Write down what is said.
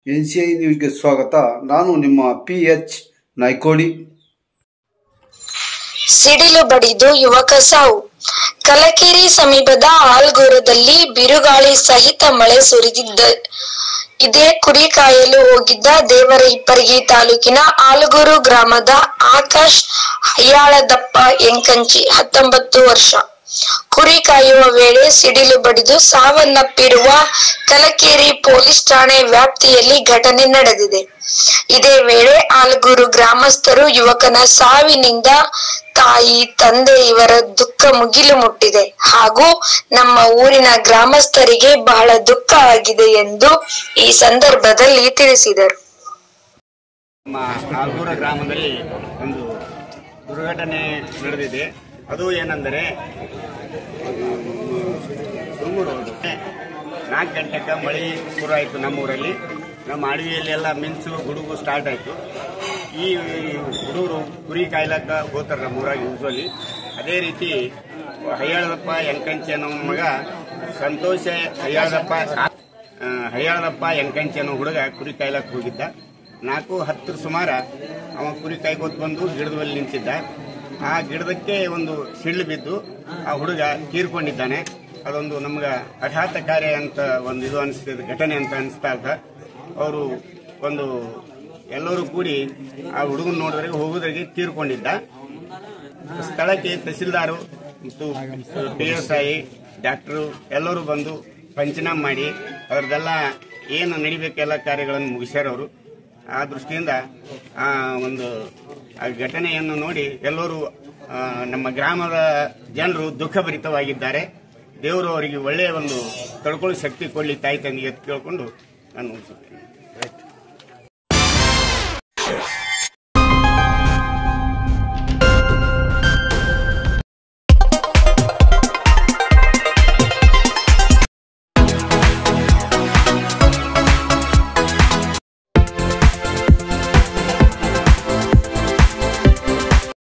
NCI ನ್ಯೂಸ್ಗೆ ಸ್ವಾಗತ. ನಾನು ನಿಮ್ಮ PH ನಾಯ್ಕೋಡಿ. ಸಿಡಿಲು ಬಡಿದು ಯುವಕ ಸಾವು. ಕಲಕೇರಿ ಸಮೀಪದ ಆಲ್ಗೂರದಲ್ಲಿ ಬಿರುಗಾಳಿ ಸಹಿತ ಮಳೆ ಸುರಿದಿದ್ದ ಇದೇ ಕುರಿ ಕಾಯಲು ಹೋಗಿದ್ದ ದೇವರಹಿಪ್ಪರಗಿ ತಾಲೂಕಿನ ಆಲ್ಗೂರು ಗ್ರಾಮದ ಆಕಾಶ್ ಹಯ್ಯಾಳದಪ್ಪ ಎಂಕಂಚಿ 19 ವರ್ಷ ಕುರಿ ಕಾಯುವ ವೇಳೆ ಸಿಡಿಲು ಬಡಿದು ಸಾವನ್ನಪ್ಪಿರುವ ಕಲಕೇರಿ ಪೊಲೀಸ್ ಠಾಣೆ ವ್ಯಾಪ್ತಿಯಲ್ಲಿ ಘಟನೆ ನಡೆದಿದೆ. ಇದೇ ವೇಳೆ ಆಲ್ಗೂರು ಗ್ರಾಮಸ್ಥರು ಯುವಕನ ಸಾವಿನಿಂದ ತಾಯಿ ತಂದೆ ಇವರ ದುಃಖ ಮುಗಿಲು ಮುಟ್ಟಿದೆ ಹಾಗೂ ನಮ್ಮ ಊರಿನ ಗ್ರಾಮಸ್ಥರಿಗೆ ಬಹಳ ದುಃಖ ಆಗಿದೆ ಎಂದು ಈ ಸಂದರ್ಭದಲ್ಲಿ ತಿಳಿಸಿದರು. ಆಲ್ಗೂರು ಗ್ರಾಮದಲ್ಲಿ ಒಂದು ದುರ್ಘಟನೆ ನಡೆದಿದೆ. ಅದು ಏನೆಂದರೆ 4 ಗಂಟೆಗೆ ಮಳೆ ಶುರು ಆಯಿತು. ನಮ್ಮೂರಲ್ಲಿ ನಮ್ಮ ಅಡವಿಯಲ್ಲಿ ಎಲ್ಲ ಮಿಂಚು ಗುಡುಗು ಸ್ಟಾರ್ಟ್ ಆಯಿತು. ಈ ಹುಡುಗರು ಕುರಿ ಕಾಯ್ಲಕ್ಕ ಹೋಗ್ತಾರೆ ನಮ್ಮೂರಾಗಿ ಯೂಸ್ವಲಿ. ಅದೇ ರೀತಿ ಹಯ್ಯಾಳದಪ್ಪ ಎಂಕಂಚಿ ಅನ್ನೋ ಮಗ ಸಂತೋಷ ಹಯ್ಯಾಳದಪ್ಪ ಎಂಕಂಚಿ ಅನ್ನೋ ಹುಡುಗ ಕುರಿ ಕಾಯ್ಲಕ್ಕೆ ಹೋಗಿದ್ದ. 4:10 ಸುಮಾರು ಅವ ಕುರಿ ಕಾಯ್ಕೋತ್ ಬಂದು ಗಿಡದ ಬಳಿ ನಿಂತಿದ್ದ. ಆ ಗಿಡದಕ್ಕೆ ಒಂದು ಸಿಳ್ಳು ಬಿದ್ದು ಆ ಹುಡುಗ ತೀರ್ಕೊಂಡಿದ್ದಾನೆ. ಅದೊಂದು ನಮ್ಗೆ ಆಘಾತಕಾರಿ ಅಂತ ಒಂದು ಇದು ಅನಿಸ್ತಿದೆ, ಘಟನೆ ಅಂತ ಅನಿಸ್ತಾ ಇದ್ದ. ಅವರು ಎಲ್ಲರೂ ಕೂಡಿ ಆ ಹುಡುಗನ ನೋಡಿದ್ರೆ ಹೋಗೋದ್ರಿಗೆ ತೀರ್ಕೊಂಡಿದ್ದ. ಸ್ಥಳಕ್ಕೆ ತಹಸೀಲ್ದಾರು ಮತ್ತು PSI ಡಾಕ್ಟರು ಎಲ್ಲರೂ ಬಂದು ಪಂಚನಾಮ ಮಾಡಿ ಅದರದೆಲ್ಲ ಏನು ನಡಿಬೇಕೆಲ್ಲ ಕಾರ್ಯಗಳನ್ನು ಮುಗಿಸ್ಯಾರ ಅವರು. ಆ ದೃಷ್ಟಿಯಿಂದ ಆ ಘಟನೆಯನ್ನು ನೋಡಿ ಎಲ್ಲರೂ ನಮ್ಮ ಗ್ರಾಮದ ಜನರು ದುಃಖಭರಿತವಾಗಿದ್ದಾರೆ. ದೇವರು ಅವರಿಗೆ ಒಳ್ಳೆಯ ಒಂದು ತಡ್ಕೊಳ್ಳೋ ಶಕ್ತಿ ಕೊಡಲಿ ತಾಯಿ ತಂದೆಗೆ ಕೇಳಿಕೊಂಡು ನಾನು ಮುಗಿಸುತ್ತೇನೆ.